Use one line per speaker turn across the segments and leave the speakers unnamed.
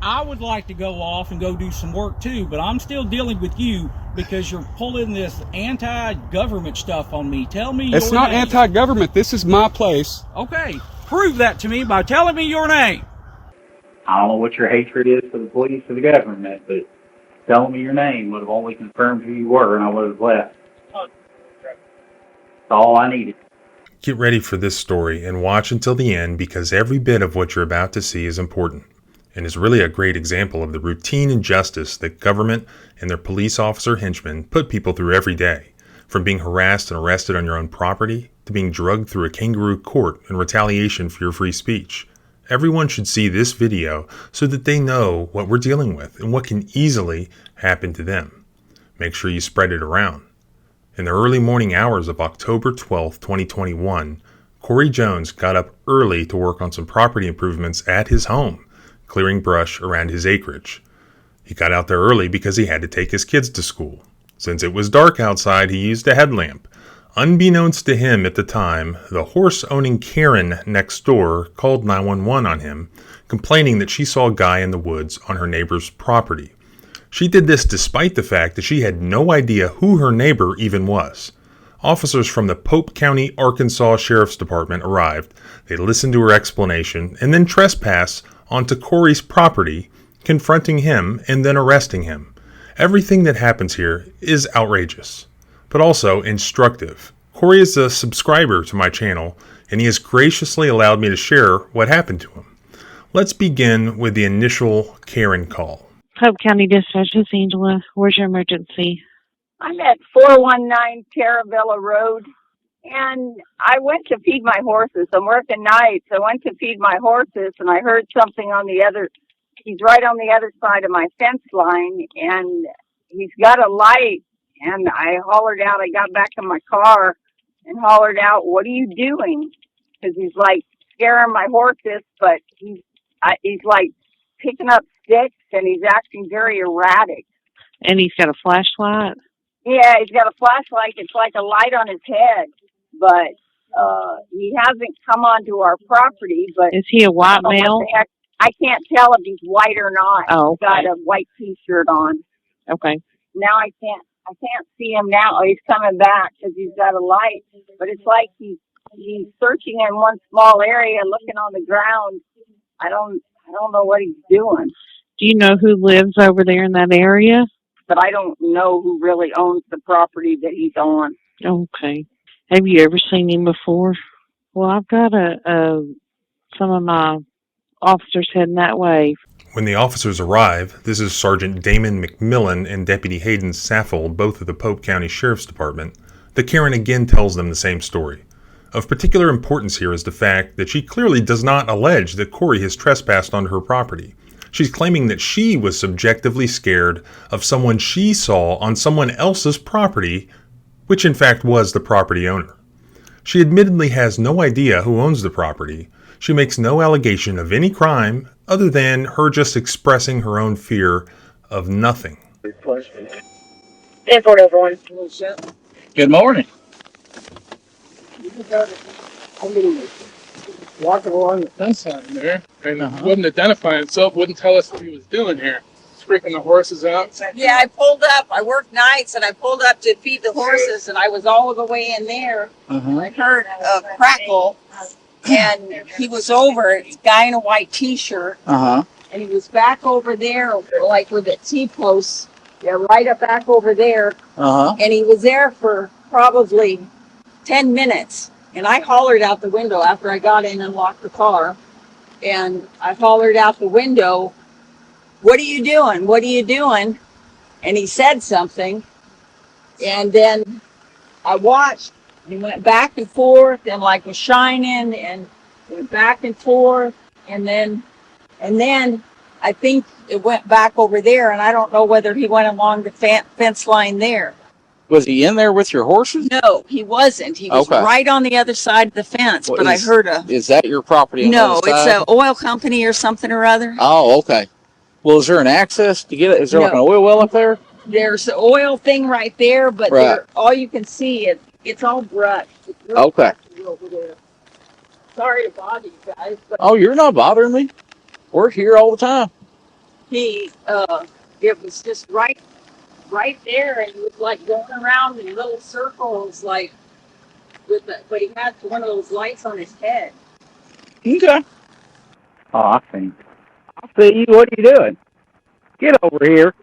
I would like to go off and go do some work too, but I'm still dealing with you because you're pulling this anti-government stuff on me. Tell me
It's not
name.
anti-government. This is my place.
Okay, prove that to me by telling me your name.
I don't know what your hatred is for the police or the government, but telling me your name would have only confirmed who you were, and I would have left. That's all I needed.
Get ready for this story and watch until the end, because every bit of what you're about to see is important and is really a great example of the routine injustice that government and their police officer henchmen put people through every day, from being harassed and arrested on your own property to being drugged through a kangaroo court in retaliation for your free speech. Everyone should see this video so that they know what we're dealing with and what can easily happen to them. Make sure you spread it around. In the early morning hours of October 12, 2021, Corey Jones got up early to work on some property improvements at his home, clearing brush around his acreage. He got out there early because he had to take his kids to school. Since it was dark outside, he used a headlamp. Unbeknownst to him at the time, the horse-owning Karen next door called 911 on him, complaining that she saw a guy in the woods on her neighbor's property. She did this despite the fact that she had no idea who her neighbor even was. Officers from the Pope County, Arkansas Sheriff's Department arrived. They listened to her explanation and then trespassed onto Corey's property, confronting him and then arresting him. Everything that happens here is outrageous, but also instructive. Corey is a subscriber to my channel, and he has graciously allowed me to share what happened to him. Let's begin with the initial Karen call.
Pope County Dispatch, this is Angela. Where's your emergency?
I'm at 419 Caravella Road, and I went to feed my horses. I'm working nights. I went to feed my horses, and I heard something on the other. He's right on the other side of my fence line, and he's got a light. And I hollered out. I got back in my car and hollered out, "What are you doing?" Because he's like scaring my horses, but he's like picking up sticks, and he's acting very erratic.
And he's got a flashlight?
Yeah, he's got a flashlight. It's like a light on his head, but he hasn't come onto our property. But
is he a white male?
I can't tell if he's white or not.
Oh, okay.
He's got a white T-shirt on.
Okay.
Now I can't see him now. He's coming back because he's got a light, but it's like he's searching in one small area, looking on the ground. I don't know what he's doing.
Do you know who lives over there in that area?
But I don't know who really owns the property that he's on.
Okay. Have you ever seen him before? Well, I've got some of my officers heading that way.
When the officers arrive, this is Sergeant Damon McMillan and Deputy Hayden Saffold, both of the Pope County Sheriff's Department, the Karen again tells them the same story. Of particular importance here is the fact that she clearly does not allege that Corey has trespassed onto her property. She's claiming that she was subjectively scared of someone she saw on someone else's property, which in fact was the property owner. She admittedly has no idea who owns the property. She makes no allegation of any crime other than her just expressing her own fear of nothing.
Stanford, everyone.
Good morning.
Walking along the fence line there, and wouldn't identify himself, wouldn't tell us what he was doing here. Freaking the horses out.
Yeah, I pulled up. I worked nights, and I pulled up to feed the horses, and I was all the way in there. I heard a crackle, and he was over, a guy in a white T-shirt, and he was back over there, like with the T-posts, right up back over there, and he was there for probably 10 minutes. And I hollered out the window after I got in and locked the car. And I hollered out the window, "What are you doing? What are you doing?" And he said something. And then I watched. He went back and forth and like was shining and went back and forth. And then I think it went back over there. And I don't know whether he went along the fence line there.
Was he in there with your horses?
No, he wasn't. He was right on the other side of the fence,
Well,
but I heard a...
Is that your property on the
No,
other
it's
side?
an oil company or something or other.
Oh, okay. Well, is there an access to get it? Is there like an oil well up there?
There's an oil thing right there, but there, all you can see is it's all brush. It's really
Okay.
over there. Sorry to bother you guys, but
Oh, you're not bothering me. We're here all the time.
It was just right there, and he was like going around in little circles, like but he had one of those lights on his head.
Okay.
Oh, I see. I see you. What are you doing? Get over here.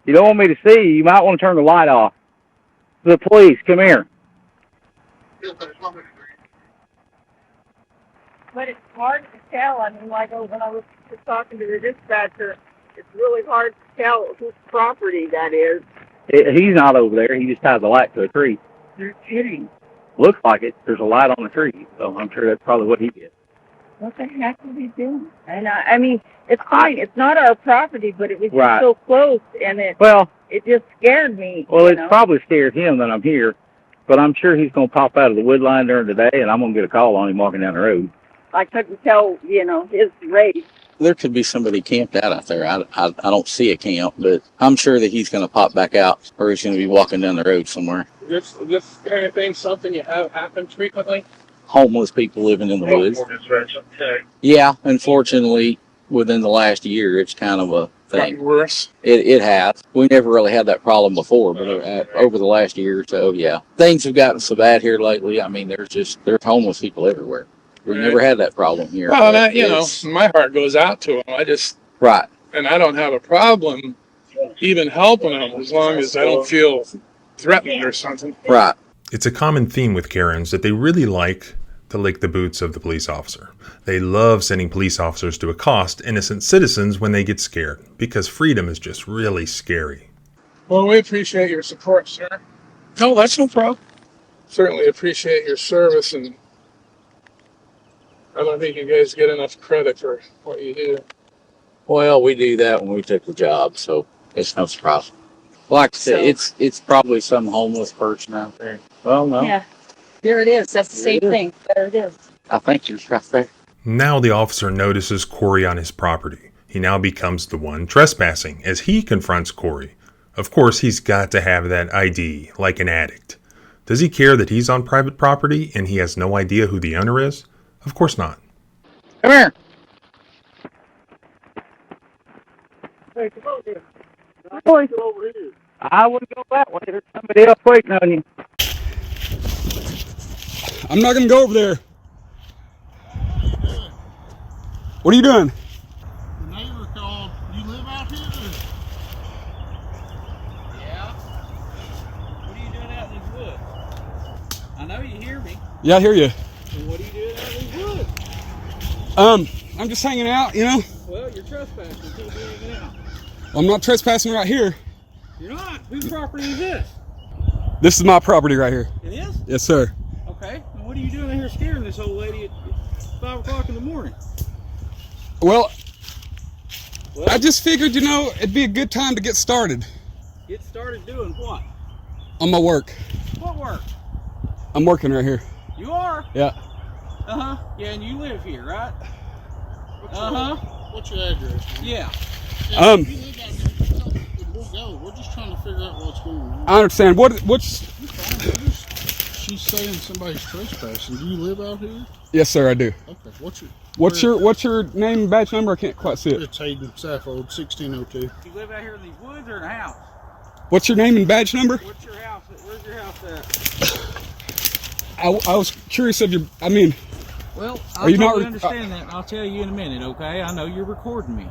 You don't want me to see you. You might want to turn the light off. The police, come here.
But it's hard to tell. I mean, like when I was just talking to the dispatcher, it's really hard to tell whose property that is.
He's not over there. He just tied the light to a tree.
You're kidding.
Looks like it. There's a light on the tree, so I'm sure that's probably what he did.
What the heck is he doing? And I mean, it's fine. It's not our property, but it was just so close, and it just scared me.
Well, it's probably scared him that I'm here, but I'm sure he's going to pop out of the wood line during the day, and I'm going to get a call on him walking down the road.
I couldn't tell, his race.
There could be somebody camped out there. I don't see a camp, but I'm sure that he's going to pop back out, or he's going to be walking down the road somewhere.
This kind of thing, something you have happen frequently?
Homeless people living in the woods. Yeah, unfortunately, within the last year, it's kind of a thing.
Worse.
It has. We never really had that problem before, but over the last year or so, yeah. Things have gotten so bad here lately. I mean, there's homeless people everywhere. We never had that problem here.
Well, my heart goes out to them.
Right.
And I don't have a problem even helping them as long as I don't feel threatened or something.
Right.
It's a common theme with Karens that they really like to lick the boots of the police officer. They love sending police officers to accost innocent citizens when they get scared, because freedom is just really scary.
Well, we appreciate your support, sir.
No, that's no problem.
Certainly appreciate your service, and I don't think you guys get enough credit for what you do.
Well, we do that when we took the job, so it's no surprise. Like I said, it's probably some homeless person out there. Well, no.
Yeah, there it is. That's the same thing. There it is.
I think you're right there.
Now the officer notices Corey on his property. He now becomes the one trespassing as he confronts Corey. Of course, he's got to have that ID, like an addict. Does he care that he's on private property and he has no idea who the owner is? Of course not.
Come here.
Hey, come over here. Boy, go over here. I wouldn't go that way. There's somebody else waiting on you.
I'm not going to go over there. What are you doing?
The neighbor called. You live out here?
Yeah. What are you doing out in these woods? I know you hear me.
Yeah, I hear you.
And what are you doing out in these woods?
I'm just hanging out, you know.
Well, you're trespassing. You can't be hanging out.
Well, I'm not trespassing right here.
You're not. Whose property is this?
This is my property right here.
It is?
Yes, sir.
Okay. And what are you doing in here scaring this old lady at 5 o'clock in the morning?
Well, I just figured, it'd be a good time to get started.
Get started doing what?
On my work.
What work?
I'm working right here.
You are?
Yeah.
Uh-huh. Yeah, and you live here, right?
What's your address?
Yeah.
You live out here. We'll go. We're just trying to figure out what's going on.
I understand. What's...
She's saying somebody's trespassing. Do you live out here?
Yes, sir, I do.
Okay.
What's your name and badge number? I can't quite see it.
It's Hayden Saffold, 1602.
You live out here in these woods or in a house?
What's your name and badge number?
What's your house? Where's your house at?
I was curious of your...
Well,
Are you not
understand that, and I'll tell you in a minute, okay? I know you're recording me.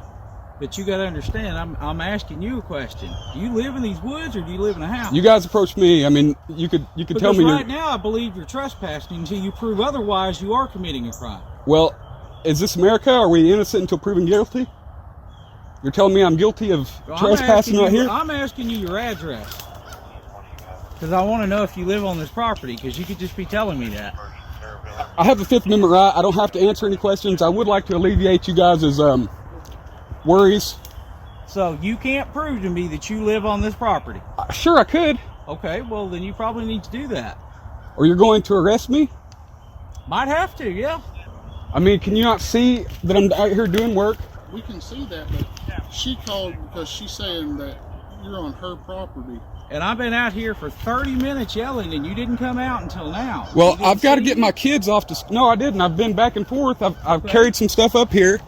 But you got to understand, I'm asking you a question. Do you live in these woods or do you live in a house?
You guys approached me. You could tell me.
Right now, I believe you're trespassing until you prove otherwise. You are committing a crime.
Well, is this America? Are we innocent until proven guilty? You're telling me I'm guilty of trespassing right here?
I'm asking you your address because I want to know if you live on this property. Because you could just be telling me that.
I have the Fifth Amendment right. I don't have to answer any questions. I would like to alleviate you guys' worries.
So you can't prove to me that you live on this property?
Sure, I could.
Okay, well then you probably need to do that.
Or you're going to arrest me?
Might have to, yeah.
Can you not see that I'm out here doing work?
We can see that, but she called because she's saying that you're on her property.
And I've been out here for 30 minutes yelling, and you didn't come out until now.
Well, I've got to get my kids off to... No, I didn't. I've been back and forth. I've carried some stuff up here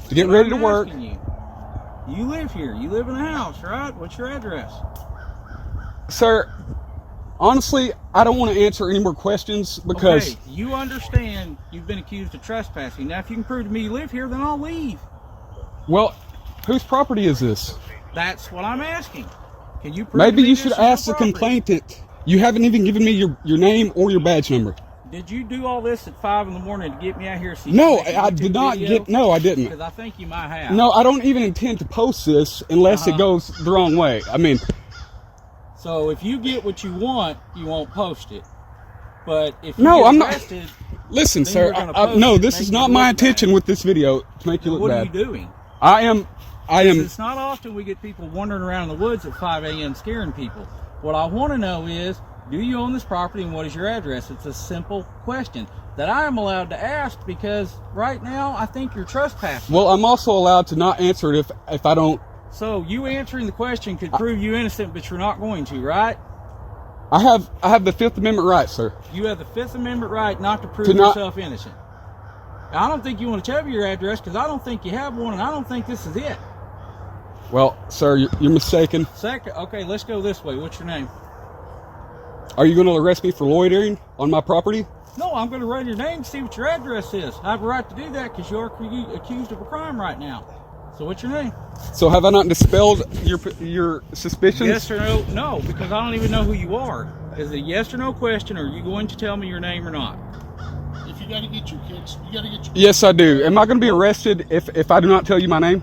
to get ready to work.
You live here. You live in a house, right? What's your address?
Sir, honestly, I don't want to answer any more questions because...
Okay, you understand you've been accused of trespassing. Now, if you can prove to me you live here, then I'll leave.
Well, whose property is this?
That's what I'm asking. Can you prove
Maybe
to me
you
this
should
is your
ask the
property?
complainant. You haven't even given me your name or your badge number.
Did you do all this at 5 in the morning to get me out here? So
No, I did not get... No, I didn't.
Because I think you might have.
No, I don't even intend to post this unless it goes the wrong way. I mean...
So if you get what you want, you won't post it. But if you
No,
get
I'm not...
arrested,
Listen,
then
sir,
you're gonna post
no,
it
this
and
is
make
not
you
my
look
intention
bad.
with this video to make you look
What
bad.
are you doing?
I am...
It's not often we get people wandering around in the woods at 5 a.m. scaring people. What I want to know is, do you own this property and what is your address? It's a simple question that I am allowed to ask because right now I think you're trespassing.
Well, I'm also allowed to not answer it if I don't...
So you answering the question could prove you innocent, but you're not going to, right?
I have the Fifth Amendment right, sir.
You have the Fifth Amendment right not to prove
To not-
yourself innocent. I don't think you want to tell me your address because I don't think you have one and I don't think this is it.
Well, sir, you're mistaken.
Second, okay, let's go this way. What's your name?
Are you going to arrest me for loitering on my property?
No, I'm going to run your name to see what your address is. I have a right to do that because you're accused of a crime right now. So what's your name?
So have I not dispelled your suspicions?
Yes or no? No, because I don't even know who you are. Is it a yes or no question, or are you going to tell me your name or not?
If you got to get your kids, you got to get your...
Yes, I do. Am I going to be arrested if I do not tell you my name?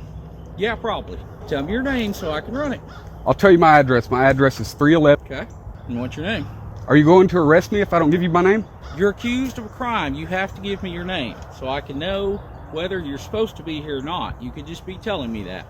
Yeah, probably. Tell me your name so I can run it.
I'll tell you my address. My address is 311.
Okay. And what's your name?
Are you going to arrest me if I don't give you my name?
You're accused of a crime. You have to give me your name so I can know whether you're supposed to be here or not. You could just be telling me that.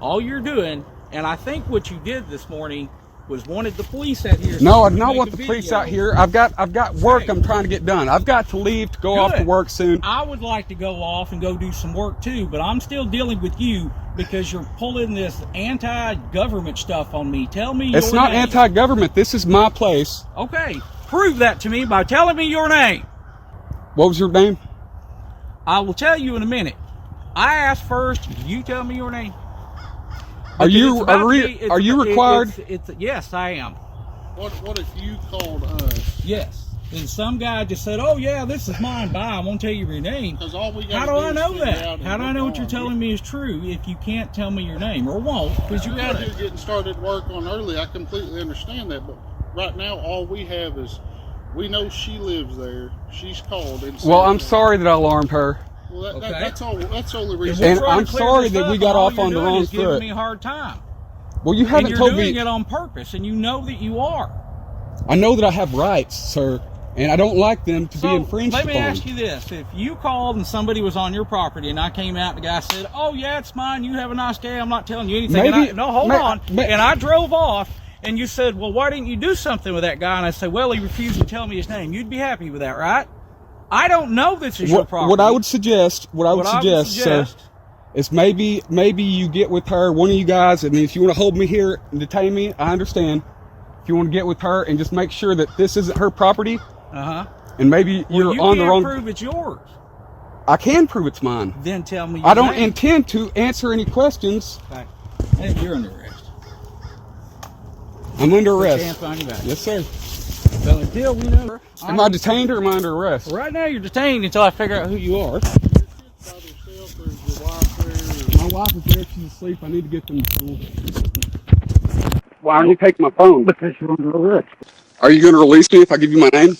All you're doing, and I think what you did this morning was wanted the police out here.
No, I do not want the police out here. I've got work I'm trying to get done. I've got to leave to go off to work soon.
I would like to go off and go do some work too, but I'm still dealing with you because you're pulling this anti-government stuff on me. Tell me
It's
your
not
name.
anti-government. This is my place.
Okay, prove that to me by telling me your name.
What was your name?
I will tell you in a minute. I asked first, you tell me your name.
Are you required?
Yes, I am.
What if you called us?
Yes. And some guy just said, "Oh yeah, this is mine. Bye. I won't tell you your name."
Because all we got.
How do I know that? How do I know what you're telling me is true if you can't tell me your name or won't? Because you got
You're getting started work on early. I completely understand that, but right now all we have is we know she lives there. She's called. And
Well, I'm sorry that I alarmed her.
Well, that's all. That's the only reason.
And I'm sorry that we got off on the wrong foot.
Giving me a hard time.
Well, you haven't told me.
You're doing it on purpose, and you know that you are.
I know that I have rights, sir, and I don't like them to be infringed upon.
Let me ask you this: if you called and somebody was on your property, and I came out, and the guy said, "Oh yeah, it's mine. You have a nice day. I'm not telling you anything." Hold on. And I drove off, and you said, "Well, why didn't you do something with that guy?" And I said, "Well, he refused to tell me his name." You'd be happy with that, right? I don't know this is your property.
What I would suggest, sir, is maybe you get with her, one of you guys. I mean, if you want to hold me here and detain me, I understand. If you want to get with her and just make sure that this isn't her property, and maybe you're on the wrong.
You can't prove it's yours.
I can prove it's mine.
Then tell me. Your
I don't
name.
intend to answer any questions.
Okay. Hey, you're under arrest.
I'm under arrest.
Can't find you back.
Yes, sir.
So until we know.
Am I detained or am I under arrest?
Right now you're detained until I figure out who you are.
My wife is there. She's asleep. I need to get them to school. Why aren't you taking my phone?
Because you're under arrest.
Are you going to release me if I give you my name?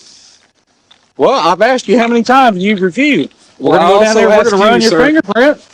Well, I've asked you how many times you've refused.
Well,
We're going to go down there, we're going to run your fingerprint.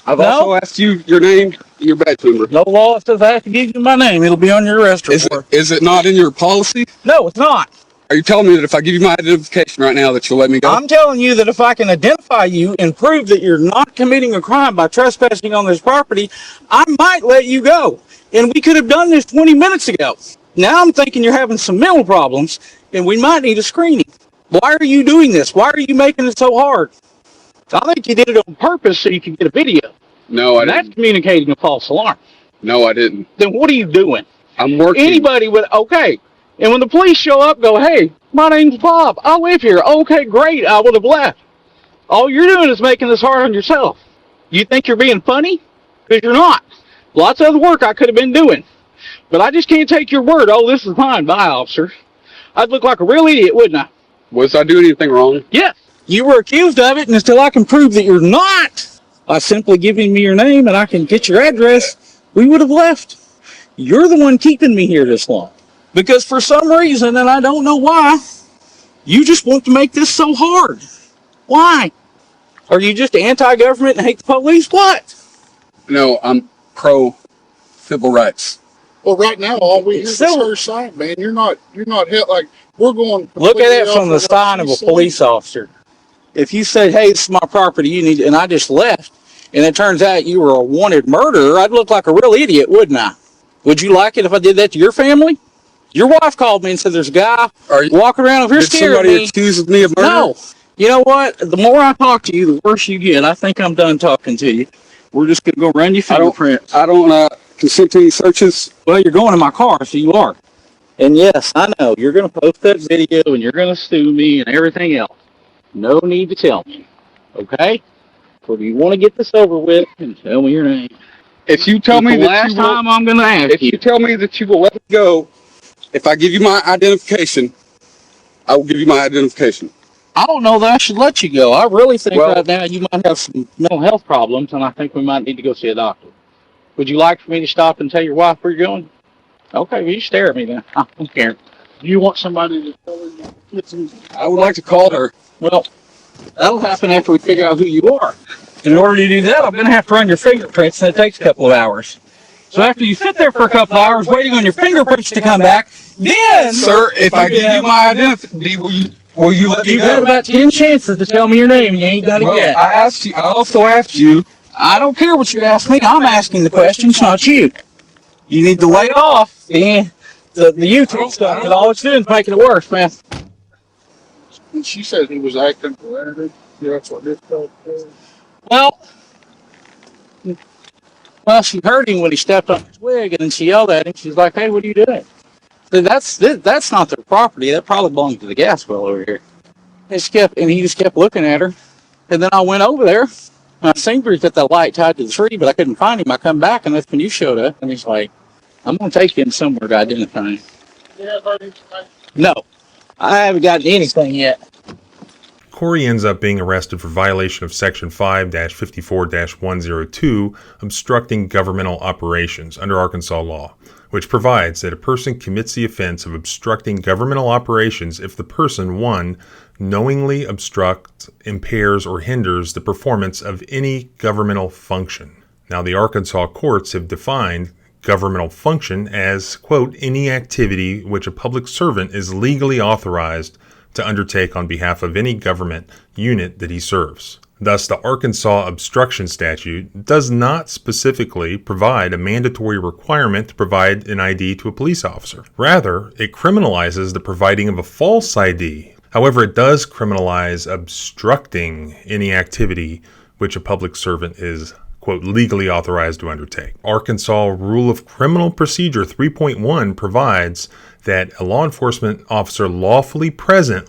I've also asked you your name, your badge number.
No law says I have to give you my name. It'll be on your arrest report.
Is it not in your policy?
No, it's not.
Are you telling me that if I give you my identification right now that you'll let me go?
I'm telling you that if I can identify you and prove that you're not committing a crime by trespassing on this property, I might let you go. And we could have done this 20 minutes ago. Now I'm thinking you're having some mental problems and we might need a screening. Why are you doing this? Why are you making it so hard? I think you did it on purpose so you could get a video.
No, I didn't.
That's communicating a false alarm.
No, I didn't.
Then what are you doing?
I'm working.
Anybody would, okay. And when the police show up, go, "Hey, my name's Bob. I live here." Okay, great. I would have left. All you're doing is making this hard on yourself. You think you're being funny? Because you're not. Lots of other work I could have been doing. But I just can't take your word. Oh, this is mine. Bye, officer. I'd look like a real idiot, wouldn't I?
Was I doing anything wrong?
Yes. You were accused of it, and until I can prove that you're not, by simply giving me your name and I can get your address, we would have left. You're the one keeping me here this long. Because for some reason, and I don't know why, you just want to make this so hard. Why? Are you just anti-government and hate the police? What?
No, I'm pro-civil rights.
Well, right now, all we hear is her side, man. You're not hit like we're going.
Look at it from the side of a police officer. If you said, hey, this is my property, you need, and I just left, and it turns out you were a wanted murderer, I'd look like a real idiot, wouldn't I? Would you like it if I did that to your family? Your wife called me and said there's a guy walking around over here scaring me.
Somebody accuses me of murder?
No. You know what? The more I talk to you, the worse you get. I think I'm done talking to you. We're just going to go run your fingerprints.
I don't consent to any searches.
Well, you're going in my car, so you are. And yes, I know, you're going to post that video and you're going to sue me and everything else. No need to tell me. Okay? So do you want to get this over with and tell me your name?
If you tell me that
last time I'm going to ask
if you tell me that you will let me go, if I give you my identification, I will give you my identification.
I don't know that I should let you go. I really think right now you might have some mental health problems, and I think we might need to go see a doctor. Would you like for me to stop and tell your wife where you're going? Okay, well, you stare at me then. I don't care.
Do you want somebody to tell her get some?
I would like to call her.
Well, that'll happen after we figure out who you are. In order to do that, I'm going to have to run your fingerprints, and it takes a couple of hours. So after you sit there for a couple of hours waiting on your fingerprints to come back, then...
Sir, if I give you my identity, will you let me
You've
go?
got about 10 chances to tell me your name, and you ain't got it yet.
I also asked you.
I don't care what you ask me. I'm asking the questions, not you. You need to lay off the YouTube stuff, because all it's doing is making it worse, man.
And she said he was acting weird. Yeah, that's what this felt was.
Well, she heard him when he stepped on his wig, and then she yelled at him. She's like, hey, what are you doing? So that's not their property. That probably belongs to the gas well over here. And he just kept looking at her. And then I went over there, and I seen where he's got that light tied to the tree, but I couldn't find him. I come back, and that's when you showed up, and he's like, I'm going to take him somewhere to identify him. No, I haven't gotten anything yet.
Corey ends up being arrested for violation of Section 5-54-102, obstructing governmental operations under Arkansas law, which provides that a person commits the offense of obstructing governmental operations if the person, 1, knowingly obstructs, impairs, or hinders the performance of any governmental function. Now, the Arkansas courts have defined governmental function as, quote, any activity which a public servant is legally authorized to undertake on behalf of any government unit that he serves. Thus, the Arkansas obstruction statute does not specifically provide a mandatory requirement to provide an ID to a police officer. Rather, it criminalizes the providing of a false ID. However, it does criminalize obstructing any activity which a public servant is, quote, legally authorized to undertake. Arkansas Rule of Criminal Procedure 3.1 provides that a law enforcement officer lawfully present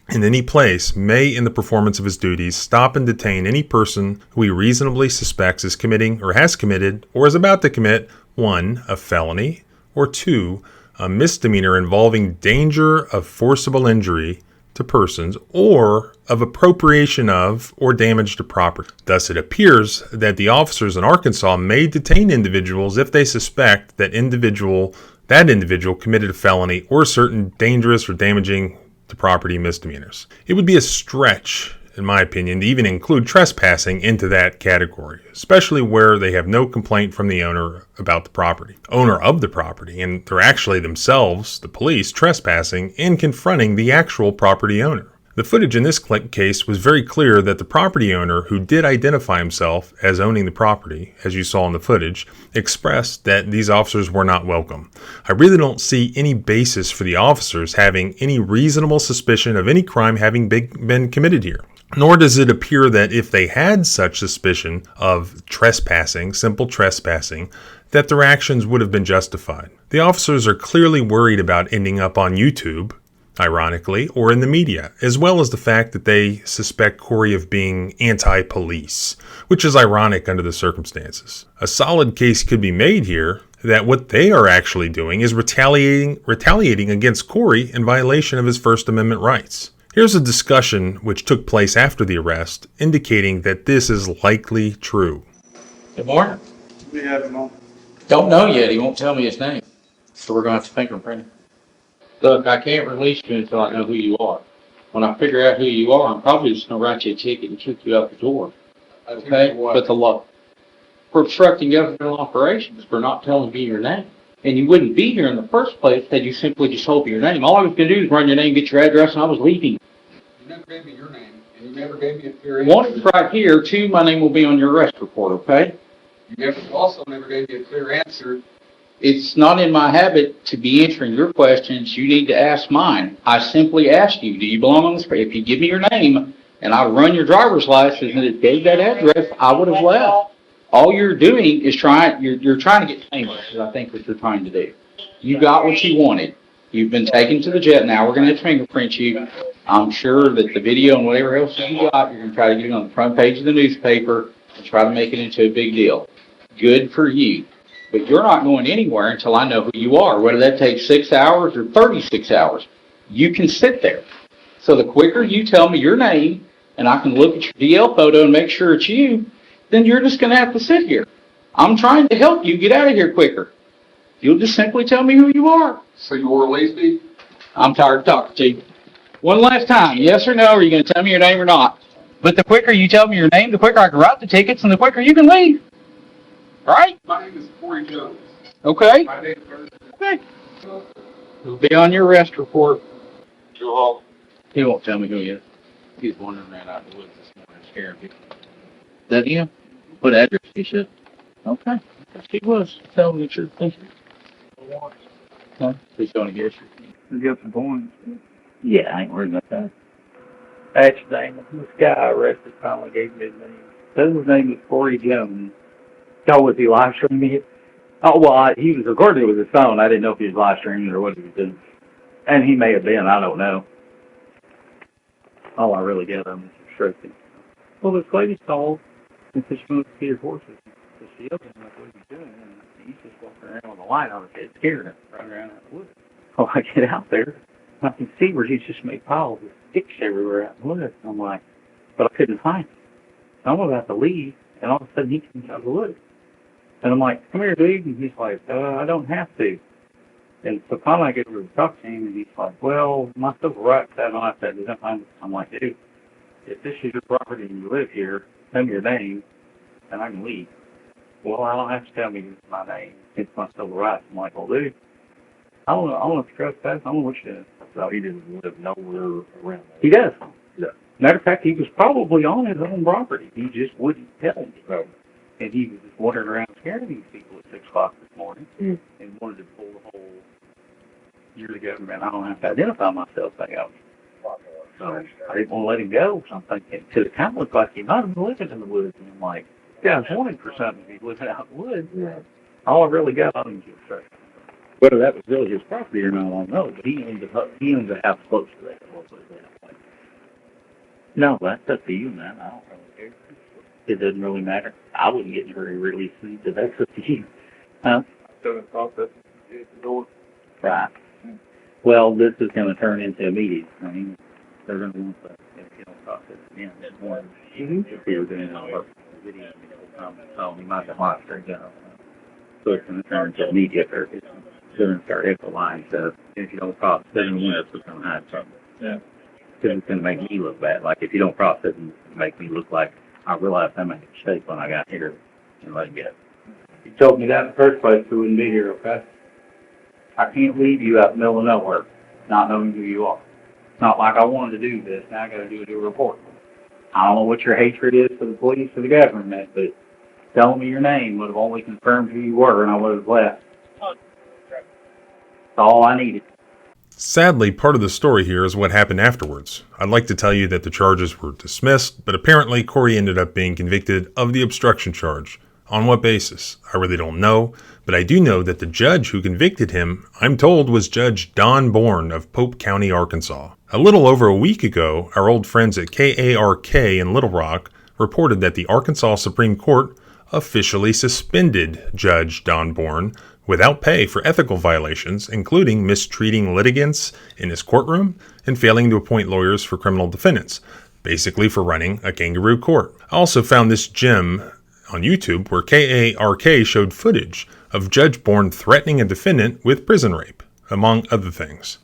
in any place may, in the performance of his duties, stop and detain any person who he reasonably suspects is committing or has committed or is about to commit 1, a felony, or 2, a misdemeanor involving danger of forcible injury to persons or of appropriation of or damage to property. Thus, it appears that the officers in Arkansas may detain individuals if they suspect that individual committed a felony or certain dangerous or damaging to property misdemeanors. It would be a stretch, in my opinion, to even include trespassing into that category, especially where they have no complaint from the owner of the property, and they're actually themselves, the police, trespassing and confronting the actual property owner. The footage in this case was very clear that the property owner, who did identify himself as owning the property, as you saw in the footage, expressed that these officers were not welcome. I really don't see any basis for the officers having any reasonable suspicion of any crime having been committed here. Nor does it appear that if they had such suspicion of trespassing, simple trespassing, that their actions would have been justified. The officers are clearly worried about ending up on YouTube, ironically, or in the media, as well as the fact that they suspect Corey of being anti-police, which is ironic under the circumstances. A solid case could be made here that what they are actually doing is retaliating against Corey in violation of his First Amendment rights. Here's a discussion which took place after the arrest, indicating that this is likely true.
Good morning.
We have him on.
Don't know yet. He won't tell me his name. So we're going to have to fingerprint him. Look, I can't release you until I know who you are. When I figure out who you are, I'm probably just going to write you a ticket and kick you out the door. Okay? But the law. For obstructing governmental operations, for not telling me your name. And you wouldn't be here in the first place had you simply just told me your name. All I was going to do is run your name, get your address, and I was leaving.
You never gave me your name, and you never gave me a clear answer.
One, it's right here. Two, my name will be on your arrest report, okay?
You also never gave me a clear answer.
It's not in my habit to be answering your questions. You need to ask mine. I simply asked you, do you belong on this? If you give me your name and I run your driver's license and it gave that address, I would have left. All you're doing is you're trying to get famous, is I think what you're trying to do. You got what you wanted. You've been taken to the jet. Now we're going to fingerprint you. I'm sure that the video and whatever else you got, you're going to try to get it on the front page of the newspaper and try to make it into a big deal. Good for you. But you're not going anywhere until I know who you are, whether that takes 6 hours or 36 hours. You can sit there. So the quicker you tell me your name and I can look at your DL photo and make sure it's you, then you're just going to have to sit here. I'm trying to help you get out of here quicker. You'll just simply tell me who you are.
So you will release me?
I'm tired of talking to you. One last time, yes or no, are you going to tell me your name or not? But the quicker you tell me your name, the quicker I can write the tickets and the quicker you can leave. Right?
My name is Corey Jones.
Okay.
My name is
Okay. It'll be on your arrest report.
Joel.
He won't tell me who he is. He's wandering around out in the woods this morning, scaring people. Is that him? What address he said? Okay. Yes, he was. Tell me the truth. Thank you. Huh? He's going to get you.
He's got some points.
Yeah, I ain't worried about that.
That's his name. This guy I arrested finally gave me his name. Says his name is Corey Jones. So was he live streaming it? Oh, well, he was recording it with his phone. I didn't know if he was live streaming it or what he was doing. And he may have been. I don't know. All I really get on is obstructing. Well, this lady called and said she wanted to see his horses. So she yelled at him like, what are you doing? And he's just walking around with a light on his head, scared him, running around out the woods. Well, I get out there. I can see where he's just made piles of sticks everywhere out in the woods. I'm like, but I couldn't find him. So I'm about to leave, and all of a sudden he comes out of the woods. And I'm like, come here, dude. And he's like, I don't have to. And so finally I get over to talk to him, and he's like, well, my civil rights, I don't have to do that. I'm like, dude, if this is your property and you live here, tell me your name, and I can leave. Well, I don't have to tell me my name. It's my civil rights. I'm like, well, dude, I don't know if you trespass. I don't know what you do. So he doesn't live nowhere around there. He does. Yeah. Matter of fact, he was probably on his own property. He just wouldn't tell me. No. And he was just wandering around scaring these people at 6 o'clock this morning and wanted to pull the whole year the government. I don't have to identify myself thing out. So I didn't want to let him go. So I'm thinking, because it kind of looked like he might have been living in the woods. And I'm like, yeah, I was wanted for something if he's living out in the woods. Yeah. All I really got on him was obstruction. Whether that was really his property or not, I don't know. But he owned the house close to that. No, that's up to you, man. I don't really care. It doesn't really matter. I wouldn't get in a hurry releasing, so that's up to you. Huh? So it's process the door. Right. Well, this is going to turn into a meeting. I mean, they're going to want to, if you don't process it again, then more. If we were doing a video, so we might have lost her job. So it's going to turn into a media purpose. It's going to start echo line stuff. If you don't process it, then it's going to hide something. Yeah. Because it's going to make me look bad. Like, if you don't process it, it make me look like I realized I made a mistake when I got here and let it go. You told me that in the first place, we wouldn't be here, okay? I can't leave you out in the middle of nowhere, not knowing who you are. It's not like I wanted to do this, now I got to do a report. I don't know what your hatred is for the police or the government, but telling me your name would have only confirmed who you were, and I would have left. That's all I needed.
Sadly, part of the story here is what happened afterwards. I'd like to tell you that the charges were dismissed, but apparently Corey ended up being convicted of the obstruction charge On what basis? I really don't know, but I do know that the judge who convicted him, I'm told, was Judge Don Bourne of Pope County, Arkansas. A little over a week ago, our old friends at KARK in Little Rock reported that the Arkansas Supreme Court officially suspended Judge Don Bourne without pay for ethical violations, including mistreating litigants in his courtroom and failing to appoint lawyers for criminal defendants, basically for running a kangaroo court. I also found this gem on YouTube where KARK showed footage of Judge Bourne threatening a defendant with prison rape, among other things.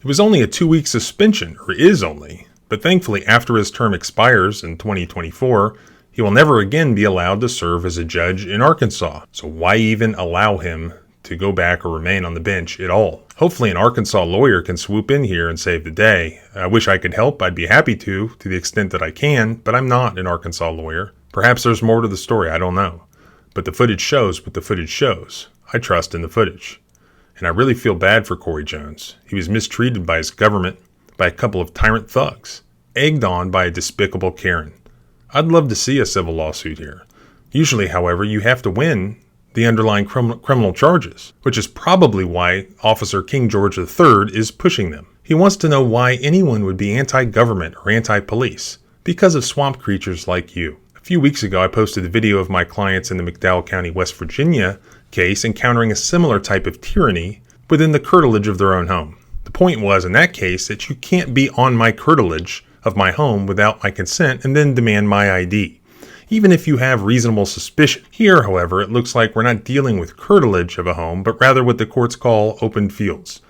It was only a 2-week suspension, or is only, but thankfully after his term expires in 2024, he will never again be allowed to serve as a judge in Arkansas. So why even allow him to go back or remain on the bench at all? Hopefully an Arkansas lawyer can swoop in here and save the day. I wish I could help. I'd be happy to the extent that I can, but I'm not an Arkansas lawyer. Perhaps there's more to the story, I don't know. But the footage shows what the footage shows. I trust in the footage. And I really feel bad for Corey Jones. He was mistreated by his government, by a couple of tyrant thugs, egged on by a despicable Karen. I'd love to see a civil lawsuit here. Usually, however, you have to win the underlying criminal charges, which is probably why Officer King George III is pushing them. He wants to know why anyone would be anti-government or anti-police, because of swamp creatures like you. A few weeks ago, I posted a video of my clients in the McDowell County, West Virginia case encountering a similar type of tyranny within the curtilage of their own home. The point was, in that case, that you can't be on my curtilage of my home without my consent and then demand my ID, even if you have reasonable suspicion. Here, however, it looks like we're not dealing with curtilage of a home, but rather what the courts call open fields.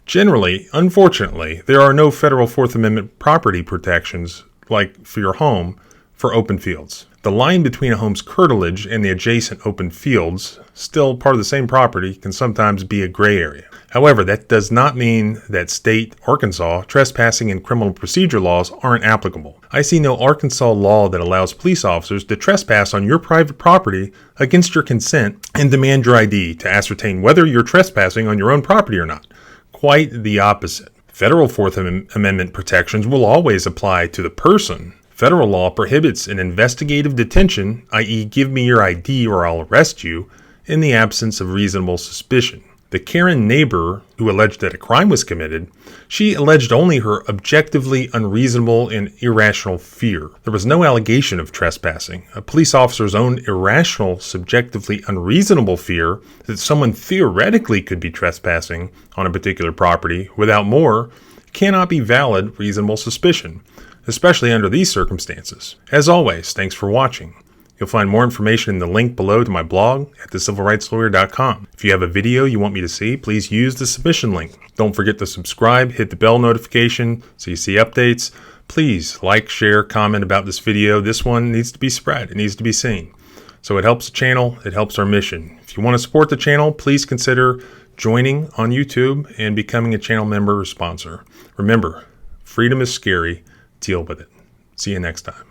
Generally, unfortunately, there are no federal Fourth Amendment property protections, like for your home, for open fields. The line between a home's curtilage and the adjacent open fields, still part of the same property, can sometimes be a gray area. However, that does not mean that state Arkansas trespassing and criminal procedure laws aren't applicable. I see no Arkansas law that allows police officers to trespass on your private property against your consent and demand your ID to ascertain whether you're trespassing on your own property or not. Quite the opposite. Federal Fourth Amendment protections will always apply to the person. Federal law prohibits an investigative detention, i.e. give me your ID or I'll arrest you, in the absence of reasonable suspicion. The Karen neighbor who alleged that a crime was committed, she alleged only her objectively unreasonable and irrational fear. There was no allegation of trespassing. A police officer's own irrational, subjectively unreasonable fear that someone theoretically could be trespassing on a particular property without more cannot be valid reasonable suspicion, especially under these circumstances. As always, thanks for watching. You'll find more information in the link below to my blog at thecivilrightslawyer.com. If you have a video you want me to see, please use the submission link. Don't forget to subscribe, hit the bell notification so you see updates. Please like, share, comment about this video. This one needs to be spread. It needs to be seen. So it helps the channel. It helps our mission. If you want to support the channel, please consider joining on YouTube and becoming a channel member or sponsor. Remember, freedom is scary. Deal with it. See you next time.